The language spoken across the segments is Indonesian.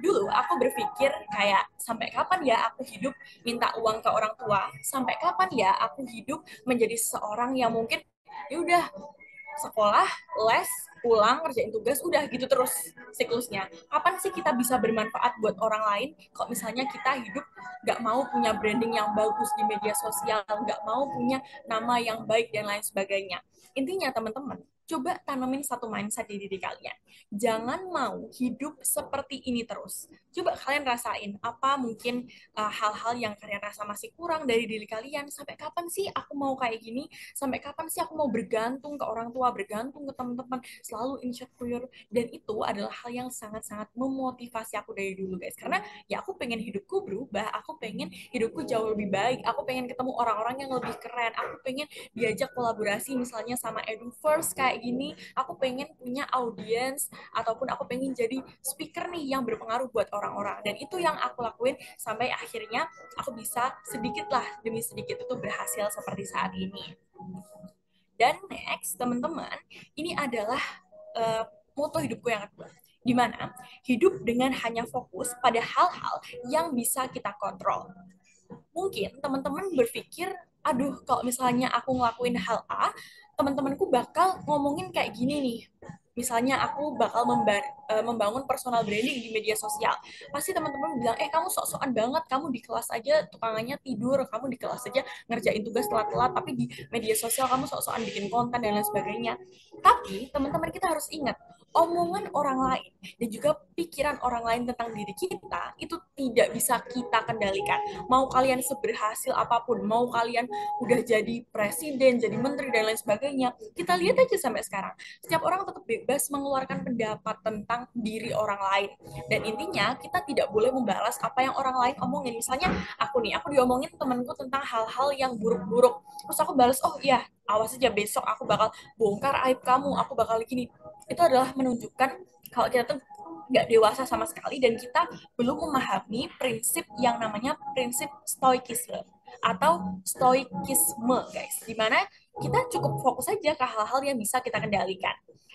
Dulu aku berpikir kayak sampai kapan ya aku hidup minta uang ke orang tua, sampai kapan ya aku hidup menjadi seorang yang mungkin ya udah sekolah, les, pulang, ngerjain tugas, udah gitu terus siklusnya. Kapan sih kita bisa bermanfaat buat orang lain kalau misalnya kita hidup nggak mau punya branding yang bagus di media sosial, nggak mau punya nama yang baik dan lain sebagainya. Intinya teman-teman, coba tanamin satu mindset di diri kalian. Jangan mau hidup seperti ini terus. Coba kalian rasain apa mungkin hal-hal yang kalian rasa masih kurang dari diri kalian. Sampai kapan sih aku mau kayak gini? Sampai kapan sih aku mau bergantung ke orang tua, bergantung ke teman-teman, selalu insecure. Dan itu adalah hal yang sangat-sangat memotivasi aku dari dulu guys, karena ya aku pengen hidupku berubah, aku pengen hidupku jauh lebih baik, aku pengen ketemu orang-orang yang lebih keren, aku pengen diajak kolaborasi misalnya sama EduFirst kayak gini, aku pengen punya audiens, ataupun aku pengen jadi speaker nih yang berpengaruh buat orang-orang. Dan itu yang aku lakuin sampai akhirnya aku bisa sedikit lah demi sedikit itu berhasil seperti saat ini. Dan next, teman-teman, ini adalah uh, moto hidupku yang kedua. Di mana hidup dengan hanya fokus pada hal-hal yang bisa kita kontrol. Mungkin teman-teman berpikir, aduh kalau misalnya aku ngelakuin hal A, teman-temanku bakal ngomongin kayak gini nih. Misalnya aku bakal membangun personal branding di media sosial. Pasti teman-teman bilang, kamu sok-sokan banget, kamu di kelas aja tukangannya tidur, kamu di kelas aja ngerjain tugas telat-telat, tapi di media sosial kamu sok-sokan bikin konten dan lain sebagainya. Tapi teman-teman kita harus ingat, omongan orang lain dan juga pikiran orang lain tentang diri kita itu tidak bisa kita kendalikan. Mau kalian seberhasil apapun, mau kalian udah jadi presiden, jadi menteri dan lain sebagainya, kita lihat aja sampai sekarang. Setiap orang tetap bebas mengeluarkan pendapat tentang diri orang lain. Dan intinya kita tidak boleh membalas apa yang orang lain omongin. Misalnya aku diomongin temanku tentang hal-hal yang buruk-buruk. Terus aku balas, oh iya, awas aja besok aku bakal bongkar aib kamu, aku bakal gini. Itu adalah menunjukkan kalau kita tuh nggak dewasa sama sekali dan kita belum memahami prinsip yang namanya prinsip stoikisme atau stoikisme guys, dimana kita cukup fokus saja ke hal-hal yang bisa kita kendalikan.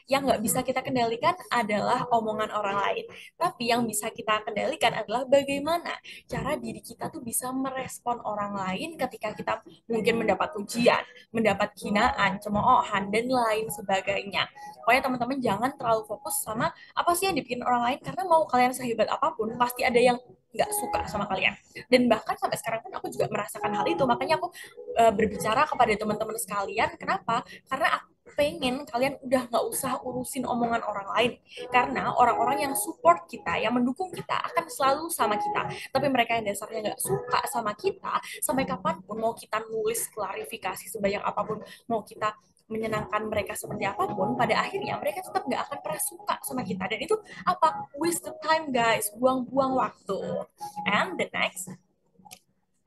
Yang nggak bisa kita kendalikan adalah omongan orang lain. Tapi yang bisa kita kendalikan adalah bagaimana cara diri kita tuh bisa merespon orang lain ketika kita mungkin mendapat ujian, mendapat hinaan, cemoohan, dan lain sebagainya. Pokoknya teman-teman jangan terlalu fokus sama apa sih yang dibikin orang lain, karena mau kalian sehebat apapun, pasti ada yang nggak suka sama kalian. Dan bahkan sampai sekarang pun aku juga merasakan hal itu, makanya aku berbicara kepada teman-teman sekalian. Kenapa? Karena aku pengen kalian udah nggak usah urusin omongan orang lain, karena orang-orang yang support kita, yang mendukung kita akan selalu sama kita. Tapi mereka yang dasarnya nggak suka sama kita, sampai kapanpun mau kita nulis klarifikasi sebanyak apapun, mau kita menyenangkan mereka seperti apapun, pada akhirnya mereka tetap nggak akan pernah suka sama kita. Dan itu apa? Waste the time guys, buang-buang waktu. And the next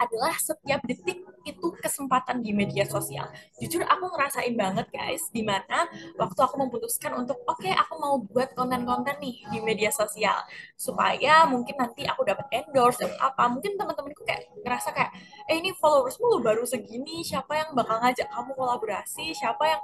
adalah setiap detik itu kesempatan di media sosial. Jujur aku ngerasain banget guys, dimana waktu aku memutuskan untuk oke, aku mau buat konten-konten nih di media sosial supaya mungkin nanti aku dapat endorse dan apa. Mungkin teman-temanku kayak ngerasa kayak ini followersmu lu baru segini, siapa yang bakal ngajak kamu kolaborasi, siapa yang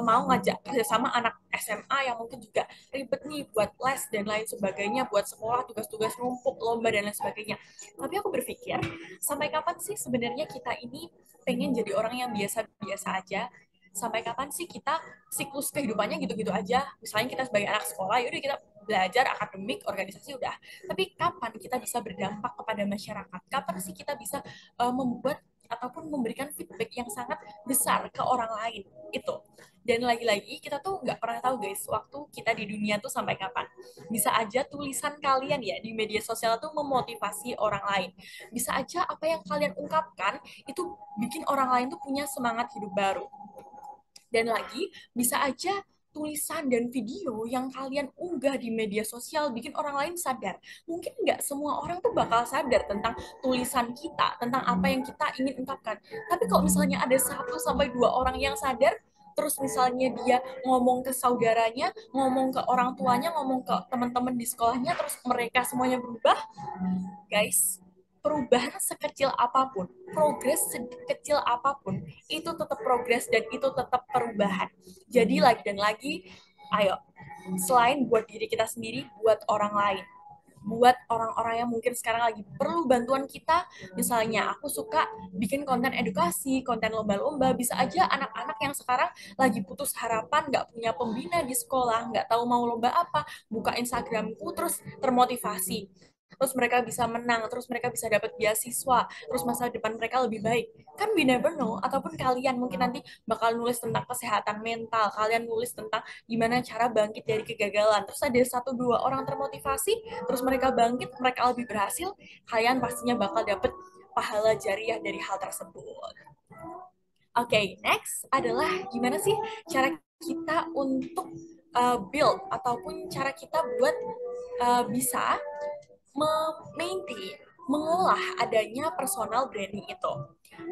mau ngajak kerjasama anak SMA yang mungkin juga ribet nih buat les dan lain sebagainya, buat sekolah, tugas-tugas numpuk, lomba dan lain sebagainya. Tapi aku berpikir, sampai kapan sih sebenarnya kita ini pengen jadi orang yang biasa-biasa aja? Sampai kapan sih kita siklus kehidupannya gitu-gitu aja? Misalnya kita sebagai anak sekolah, yaudah kita belajar akademik, organisasi udah. Tapi kapan kita bisa berdampak kepada masyarakat? Kapan sih kita bisa membuat ataupun memberikan feedback yang sangat besar ke orang lain? Itu. Dan lagi-lagi kita tuh nggak pernah tahu guys, waktu kita di dunia tuh sampai kapan. Bisa aja tulisan kalian ya di media sosial tuh memotivasi orang lain. Bisa aja apa yang kalian ungkapkan itu bikin orang lain tuh punya semangat hidup baru. Dan lagi, bisa aja tulisan dan video yang kalian unggah di media sosial bikin orang lain sadar. Mungkin nggak semua orang tuh bakal sadar tentang tulisan kita, tentang apa yang kita ingin ungkapkan. Tapi kalau misalnya ada 1 sampai 2 orang yang sadar, terus misalnya dia ngomong ke saudaranya, ngomong ke orang tuanya, ngomong ke teman-teman di sekolahnya, terus mereka semuanya berubah, guys, perubahan sekecil apapun, progres sekecil apapun, itu tetap progres dan itu tetap perubahan. Jadi lagi dan lagi, ayo, selain buat diri kita sendiri, buat orang lain. buat orang-orang yang mungkin sekarang lagi perlu bantuan kita. Misalnya aku suka bikin konten edukasi, konten lomba-lomba, bisa aja anak-anak yang sekarang lagi putus harapan, nggak punya pembina di sekolah, nggak tahu mau lomba apa, buka Instagramku terus termotivasi, terus mereka bisa menang, terus mereka bisa dapat beasiswa, terus masa depan mereka lebih baik. Kan we never know. Ataupun kalian mungkin nanti bakal nulis tentang kesehatan mental, kalian nulis tentang gimana cara bangkit dari kegagalan, terus ada satu dua orang termotivasi, terus mereka bangkit, mereka lebih berhasil, kalian pastinya bakal dapet pahala jariah dari hal tersebut. Oke, next adalah gimana sih cara kita untuk build ataupun cara kita buat bisa maintain, mengolah adanya personal branding itu.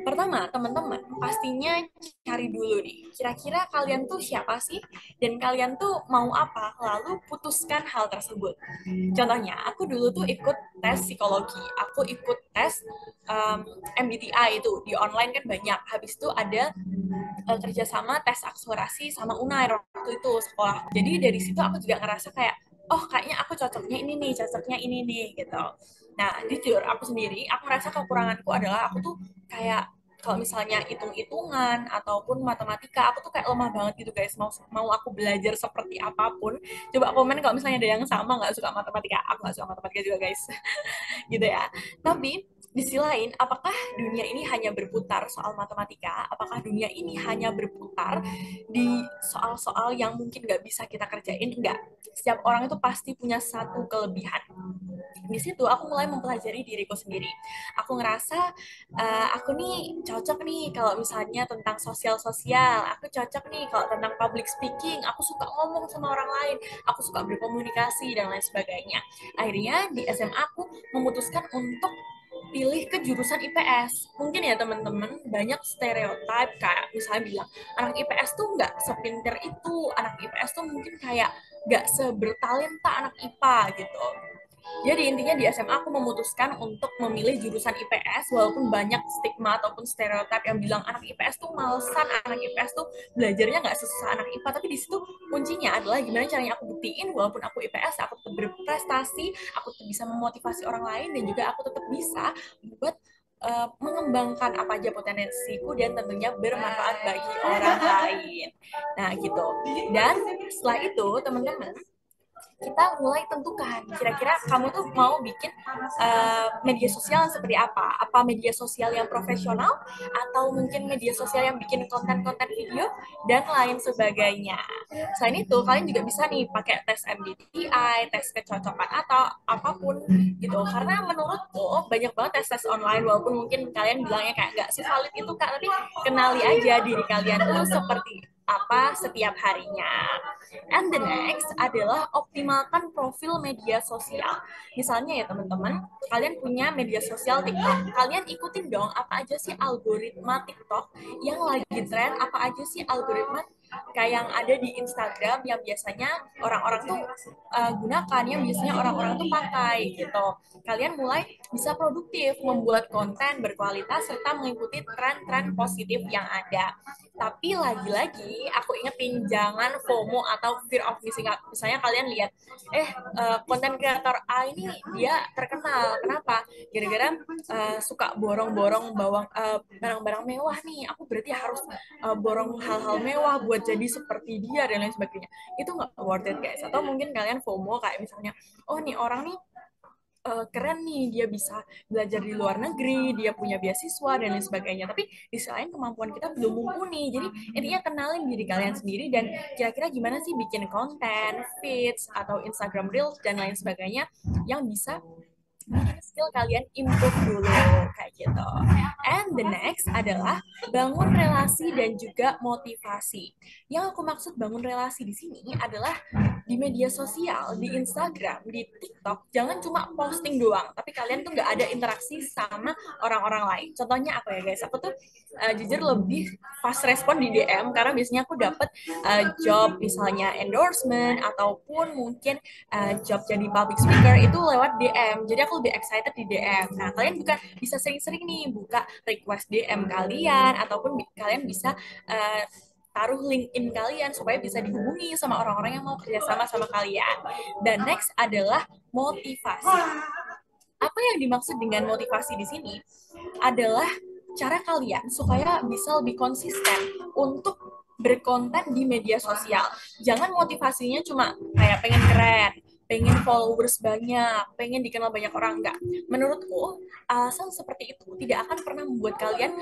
Pertama, teman-teman, pastinya cari dulu nih, kira-kira kalian tuh siapa sih? Dan kalian tuh mau apa? Lalu putuskan hal tersebut. Contohnya, aku dulu tuh ikut tes psikologi, aku ikut tes MBTI itu, di online kan banyak. Habis itu ada kerjasama tes akselerasi sama Unair waktu itu sekolah. Jadi dari situ aku juga ngerasa kayak, oh kayaknya aku cocoknya ini nih, cocoknya ini nih gitu. Nah, jujur aku sendiri, aku merasa kekuranganku adalah aku tuh kayak kalau misalnya hitung-hitungan ataupun matematika, aku tuh kayak lemah banget gitu guys. Mau aku belajar seperti apapun, coba komen kalau misalnya ada yang sama nggak suka matematika. Aku nggak suka matematika juga guys, gitu ya. Tapi di sisi lain, apakah dunia ini hanya berputar soal matematika? Apakah dunia ini hanya berputar di soal-soal yang mungkin nggak bisa kita kerjain? Enggak. Setiap orang itu pasti punya satu kelebihan. Di situ aku mulai mempelajari diriku sendiri. Aku ngerasa aku nih cocok nih kalau misalnya tentang sosial-sosial. Aku cocok nih kalau tentang public speaking. Aku suka ngomong sama orang lain. Aku suka berkomunikasi dan lain sebagainya. Akhirnya di SMA aku memutuskan untuk pilih ke jurusan IPS. Mungkin ya teman-teman banyak stereotip kayak misalnya bilang anak IPS tuh nggak sepinter itu, anak IPS tuh mungkin kayak nggak sebertalenta anak IPA gitu. Jadi intinya di SMA aku memutuskan untuk memilih jurusan IPS walaupun banyak stigma ataupun stereotip yang bilang anak IPS tuh malesan, anak IPS tuh belajarnya nggak sesusah anak IPA. Tapi di situ kuncinya adalah gimana caranya aku buktiin walaupun aku IPS, aku tetap berprestasi, aku tetap bisa memotivasi orang lain dan juga aku tetap bisa buat mengembangkan apa aja potensiku dan tentunya bermanfaat bagi orang lain. Nah gitu. Dan setelah itu teman-teman kita mulai tentukan kira-kira kamu tuh mau bikin media sosial seperti apa? Apa media sosial yang profesional atau mungkin media sosial yang bikin konten-konten video dan lain sebagainya. Selain itu, kalian juga bisa nih pakai tes MBTI, tes kecocokan atau apapun gitu. Karena menurutku banyak banget tes-tes online walaupun mungkin kalian bilangnya kayak nggak sevalid itu Kak, tapi kenali aja diri kalian tuh seperti apa setiap harinya. And the next adalah optimalkan profil media sosial. Misalnya ya teman-teman, kalian punya media sosial TikTok. Kalian ikutin dong apa aja sih algoritma TikTok yang lagi tren, apa aja sih algoritma kayak yang ada di Instagram yang biasanya orang-orang tuh gunakan, yang biasanya orang-orang tuh pakai gitu. Kalian mulai bisa produktif, membuat konten berkualitas serta mengikuti tren-tren positif yang ada. Tapi lagi-lagi aku ingetin jangan FOMO atau fear of missing out. Misalnya kalian lihat, konten kreator A ini dia terkenal. Kenapa? Gara-gara suka borong-borong barang-barang mewah nih. Aku berarti harus borong hal-hal mewah buat jadi seperti dia dan lain sebagainya. Itu nggak worth it guys. Atau mungkin kalian FOMO kayak misalnya, oh nih orang nih keren nih, dia bisa belajar di luar negeri, dia punya beasiswa dan lain sebagainya. Tapi di selain kemampuan kita belum mumpuni. Jadi intinya kenalin diri kalian sendiri dan kira-kira gimana sih bikin konten, feeds atau Instagram Reels dan lain sebagainya yang bisa bikin skill kalian improve dulu kayak gitu. And the next adalah bangun relasi dan juga motivasi. Yang aku maksud bangun relasi di sini adalah di media sosial, di Instagram, di TikTok, jangan cuma posting doang, tapi kalian tuh nggak ada interaksi sama orang-orang lain. Contohnya aku ya guys, aku tuh jujur lebih fast respon di DM karena biasanya aku dapet job misalnya endorsement ataupun mungkin job jadi public speaker itu lewat DM. Jadi aku lebih excited di DM. Nah, kalian juga bisa sering-sering nih buka request DM kalian ataupun kalian bisa taruh LinkedIn kalian supaya bisa dihubungi sama orang-orang yang mau kerjasama sama kalian. Dan next adalah motivasi. Apa yang dimaksud dengan motivasi di sini adalah cara kalian supaya bisa lebih konsisten untuk berkonten di media sosial. Jangan motivasinya cuma kayak pengen keren, pengen followers banyak, pengen dikenal banyak orang. Enggak. Menurutku, alasan seperti itu tidak akan pernah membuat kalian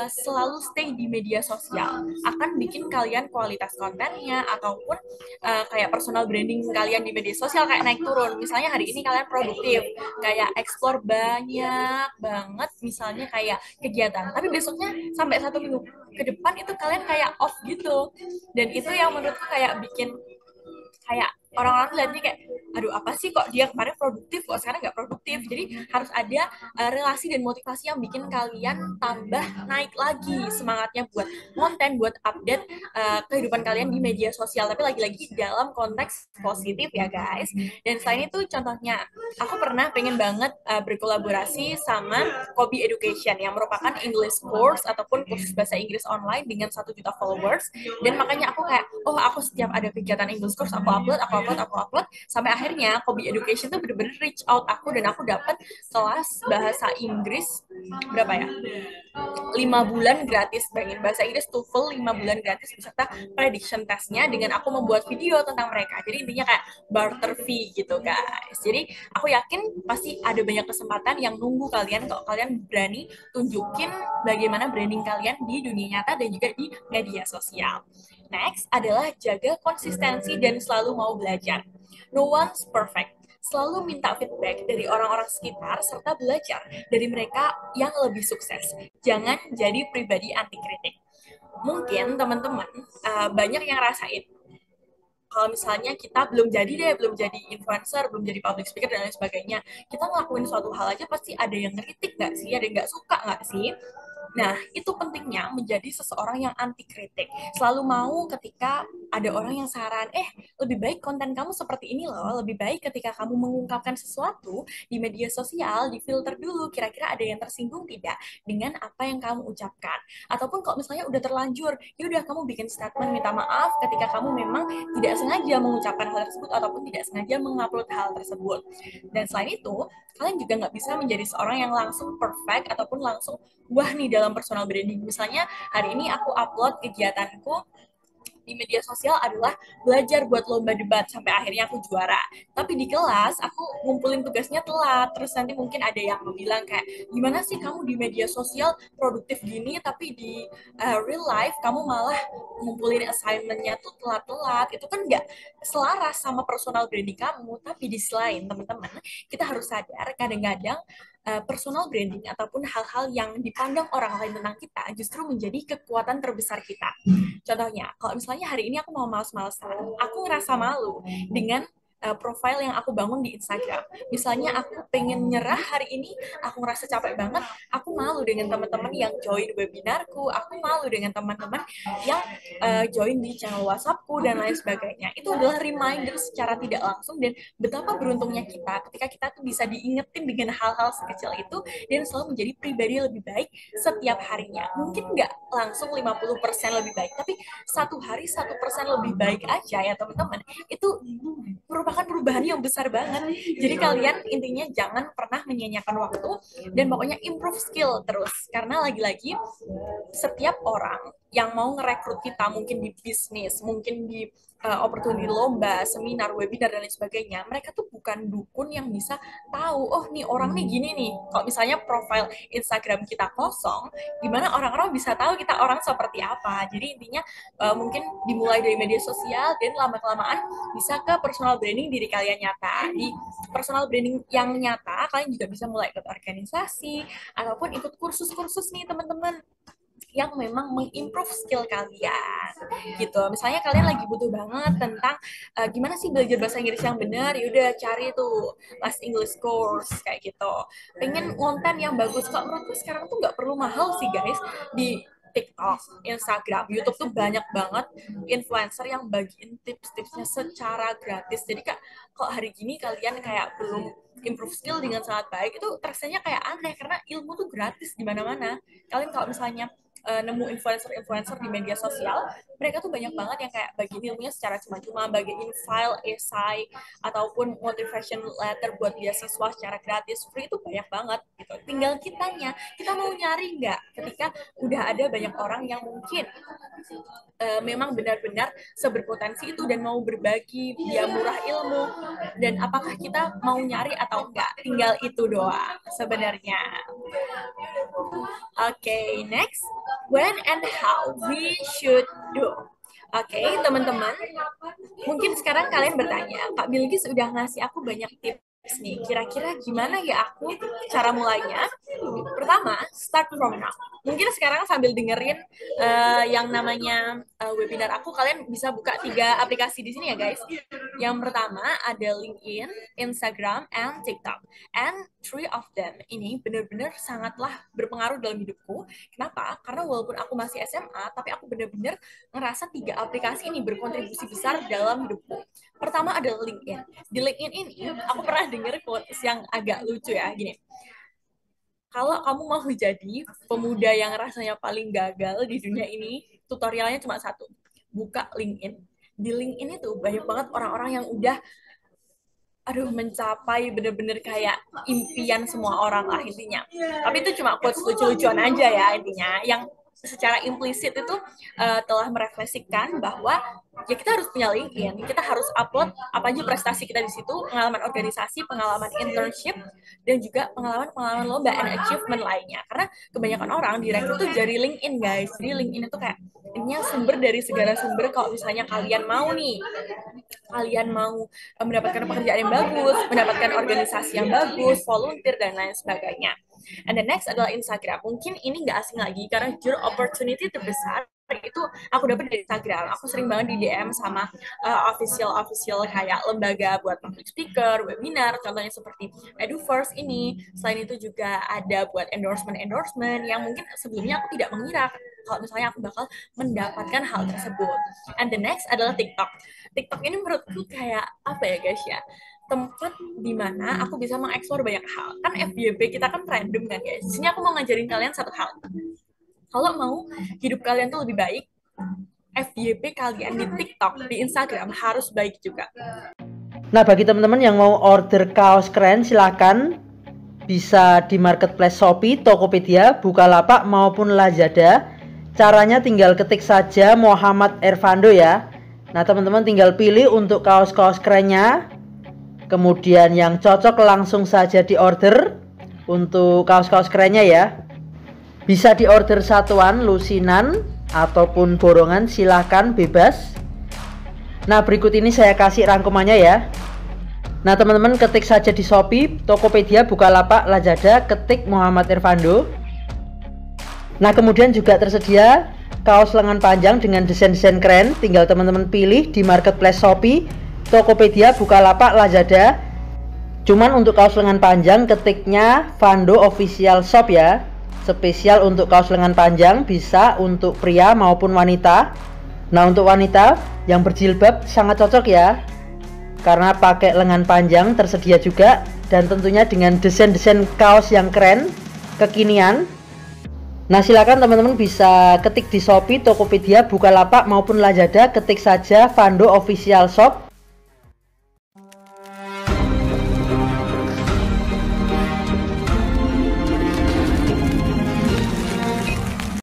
selalu stay di media sosial. Akan bikin kalian kualitas kontennya ataupun kayak personal branding kalian di media sosial kayak naik turun. Misalnya hari ini kalian produktif, kayak explore banyak banget misalnya kayak kegiatan, tapi besoknya sampai 1 minggu ke depan itu kalian kayak off gitu, dan itu yang menurutku kayak bikin kayak orang-orang lihatnya kayak aduh apa sih kok dia kemarin produktif kok sekarang nggak produktif. Jadi harus ada relasi dan motivasi yang bikin kalian tambah naik lagi semangatnya buat konten, buat update kehidupan kalian di media sosial, tapi lagi-lagi dalam konteks positif ya guys. Dan selain itu contohnya aku pernah pengen banget berkolaborasi sama Kobi Education yang merupakan English course ataupun kursus bahasa Inggris online dengan 1 juta followers. Dan makanya aku kayak oh aku setiap ada kegiatan English course aku upload sampai akhirnya Kobi Education tuh bener-bener reach out aku dan aku dapat kelas bahasa Inggris berapa ya, 5 bulan gratis. Bayangin, bahasa Inggris TOEFL 5 bulan gratis beserta prediction testnya dengan aku membuat video tentang mereka. Jadi intinya kayak barter fee gitu guys. Jadi aku yakin pasti ada banyak kesempatan yang nunggu kalian kalau kalian berani tunjukin bagaimana branding kalian di dunia nyata dan juga di media sosial. Next adalah jaga konsistensi dan selalu mau belajar. No one's perfect. Selalu minta feedback dari orang-orang sekitar serta belajar dari mereka yang lebih sukses. Jangan jadi pribadi anti kritik. Mungkin teman-teman banyak yang rasain kalau misalnya kita belum jadi influencer, belum jadi public speaker dan lain sebagainya, kita ngelakuin suatu hal aja pasti ada yang ngeritik nggak sih, ada yang nggak suka nggak sih? Nah, itu pentingnya menjadi seseorang yang anti kritik. Selalu mau ketika ada orang yang saran, lebih baik konten kamu seperti ini loh, lebih baik ketika kamu mengungkapkan sesuatu di media sosial, difilter dulu, kira-kira ada yang tersinggung tidak dengan apa yang kamu ucapkan. Ataupun kalau misalnya udah terlanjur, ya udah kamu bikin statement minta maaf ketika kamu memang tidak sengaja mengucapkan hal tersebut ataupun tidak sengaja mengupload hal tersebut. Dan selain itu, kalian juga nggak bisa menjadi seorang yang langsung perfect ataupun langsung wah nih dalam personal branding. Misalnya hari ini aku upload kegiatanku di media sosial adalah belajar buat lomba debat sampai akhirnya aku juara. Tapi di kelas aku ngumpulin tugasnya telat. Terus nanti mungkin ada yang bilang kayak gimana sih kamu di media sosial produktif gini tapi di real life kamu malah ngumpulin assignmentnya tuh telat-telat. Itu kan nggak selaras sama personal branding kamu. Tapi di sisi lain teman-teman kita harus sadar kadang-kadang personal branding ataupun hal-hal yang dipandang orang lain tentang kita justru menjadi kekuatan terbesar kita. Contohnya, kalau misalnya hari ini aku mau males-malesan, aku ngerasa malu dengan profile yang aku bangun di Instagram. Misalnya aku pengen nyerah hari ini, aku ngerasa capek banget, aku malu dengan teman-teman yang join webinarku, aku malu dengan teman-teman yang join di channel WhatsAppku dan lain sebagainya. Itu adalah reminder secara tidak langsung dan betapa beruntungnya kita ketika kita tuh bisa diingetin dengan hal-hal sekecil itu dan selalu menjadi pribadi lebih baik setiap harinya. Mungkin nggak langsung 50% lebih baik, tapi satu hari 1% lebih baik aja ya teman-teman. Itu merupakan perubahan yang besar banget. Jadi kalian intinya jangan pernah menyia-nyiakan waktu dan pokoknya improve skill terus. Karena lagi-lagi setiap orang yang mau ngerekrut kita mungkin di bisnis, mungkin di opportunity lomba, seminar, webinar dan lain sebagainya, mereka tuh bukan dukun yang bisa tahu oh nih orang nih gini nih. Kalau misalnya profile Instagram kita kosong, gimana orang-orang bisa tahu kita orang seperti apa? Jadi intinya mungkin dimulai dari media sosial dan lama-kelamaan bisa ke personal branding diri kalian nyata. Di personal branding yang nyata, kalian juga bisa mulai ikut organisasi ataupun ikut kursus-kursus nih teman-teman yang memang mengimprove skill kalian gitu. Misalnya kalian lagi butuh banget tentang gimana sih belajar bahasa Inggris yang benar, yaudah cari tuh les English course kayak gitu. Pengen konten yang bagus, kok menurutku sekarang tuh nggak perlu mahal sih guys. Di TikTok, Instagram, YouTube tuh banyak banget influencer yang bagiin tips-tipsnya secara gratis. Jadi kok hari gini kalian kayak belum improve skill dengan sangat baik, itu rasanya kayak aneh karena ilmu tuh gratis di mana-mana. Kalian kalau misalnya nemu influencer-influencer di media sosial, mereka tuh banyak banget yang kayak bagi ilmunya secara cuma-cuma, bagiin file esai ataupun motivation letter buat beasiswa secara gratis, free itu banyak banget gitu. Tinggal kitanya, kita mau nyari nggak ketika udah ada banyak orang yang mungkin memang benar-benar seberpotensi itu dan mau berbagi, dia murah ilmu, dan apakah kita mau nyari atau enggak, tinggal itu doang sebenarnya. Okay, next, when and how we should do. Oke, teman-teman, mungkin sekarang kalian bertanya, Kak Bilgis udah ngasih aku banyak tips nih, kira-kira gimana ya aku cara mulainya? Pertama, start from now. Mungkin sekarang sambil dengerin yang namanya webinar aku, kalian bisa buka 3 aplikasi di sini ya guys. Yang pertama ada LinkedIn, Instagram, and TikTok. And 3 of them ini benar-benar sangatlah berpengaruh dalam hidupku. Kenapa? Karena walaupun aku masih SMA, tapi aku benar-benar ngerasa 3 aplikasi ini berkontribusi besar dalam hidupku. Pertama ada LinkedIn. Di LinkedIn ini, aku pernah dengar quotes yang agak lucu ya, gini. Kalau kamu mau jadi pemuda yang rasanya paling gagal di dunia ini, tutorialnya cuma satu. Buka LinkedIn. Di LinkedIn itu banyak banget orang-orang yang udah mencapai bener-bener kayak impian semua orang lah intinya. Tapi itu cuma quotes lucu-lucuan aja ya intinya. Yang secara implisit itu telah merefleksikan bahwa ya kita harus punya LinkedIn, kita harus upload apa aja prestasi kita di situ, pengalaman organisasi, pengalaman internship, dan juga pengalaman-pengalaman lomba and achievement lainnya. Karena kebanyakan orang direkrut tuh dari LinkedIn guys. Jadi LinkedIn itu kayak ini sumber dari segala sumber kalau misalnya kalian mau mendapatkan pekerjaan yang bagus, mendapatkan organisasi yang bagus, volunteer, dan lain sebagainya. And the next adalah Instagram. Mungkin ini nggak asing lagi, karena jujur opportunity terbesar itu aku dapat dari Instagram. Aku sering banget di DM sama official kayak lembaga buat public speaker, webinar, contohnya seperti EduFirst ini. Selain itu juga ada buat endorsement yang mungkin sebelumnya aku tidak mengira kalau misalnya aku bakal mendapatkan hal tersebut. And the next adalah TikTok. TikTok ini menurutku kayak apa ya guys ya, tempat di mana aku bisa mengeksplor banyak hal. Kan FYP kita kan random kan guys. Di sini aku mau ngajarin kalian satu hal. Kalau mau hidup kalian tuh lebih baik, FYP kalian di TikTok, di Instagram harus baik juga. Nah, bagi teman-teman yang mau order kaos keren, silakan bisa di marketplace Shopee, Tokopedia, Bukalapak maupun Lazada. Caranya tinggal ketik saja Muhammad Ervando ya. Nah, teman-teman tinggal pilih untuk kaos-kaos kerennya. Kemudian yang cocok langsung saja diorder untuk kaos-kaos kerennya ya. Bisa diorder satuan, lusinan, ataupun borongan, silahkan bebas. Nah, berikut ini saya kasih rangkumannya ya. Nah, teman-teman ketik saja di Shopee, Tokopedia, Bukalapak, Lazada, ketik Muhammad Ervando. Nah, kemudian juga tersedia kaos lengan panjang dengan desain-desain keren. Tinggal teman-teman pilih di marketplace Shopee, Tokopedia, Bukalapak, Lazada. Cuman untuk kaos lengan panjang ketiknya Vando Official Shop ya. Spesial untuk kaos lengan panjang, bisa untuk pria maupun wanita. Nah, untuk wanita yang berjilbab sangat cocok ya, karena pakai lengan panjang tersedia juga, dan tentunya dengan desain-desain kaos yang keren, kekinian. Nah, silakan teman-teman bisa ketik di Shopee, Tokopedia, Bukalapak maupun Lazada, ketik saja Vando Official Shop.